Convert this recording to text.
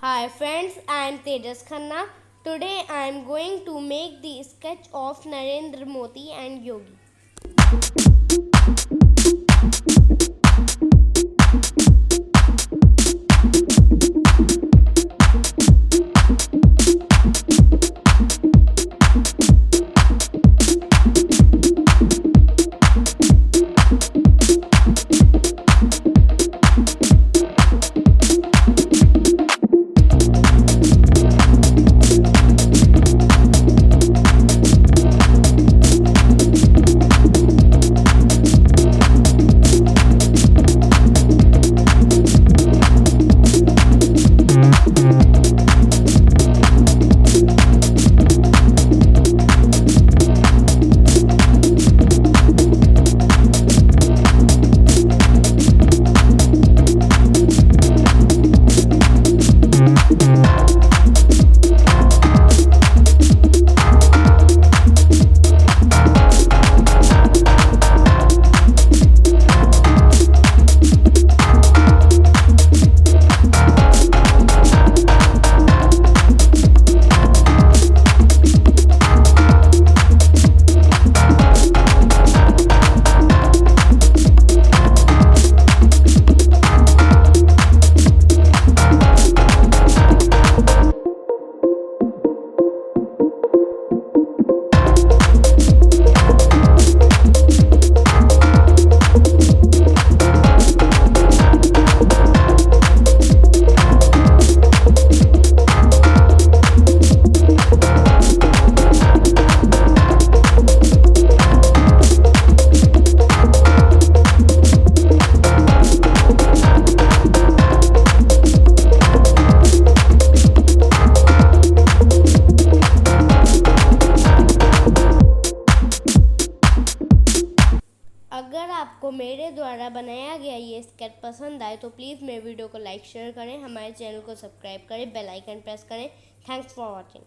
Hi friends, I am Tejas Khanna. Today I am going to make the sketch of Narendra Modi and Yogi. अगर आपको मेरे द्वारा बनाया गया ये स्केच पसंद आए तो प्लीज़ मेरे वीडियो को लाइक शेयर करें, हमारे चैनल को सब्सक्राइब करें, बेल आइकन प्रेस करें। Thanks for watching.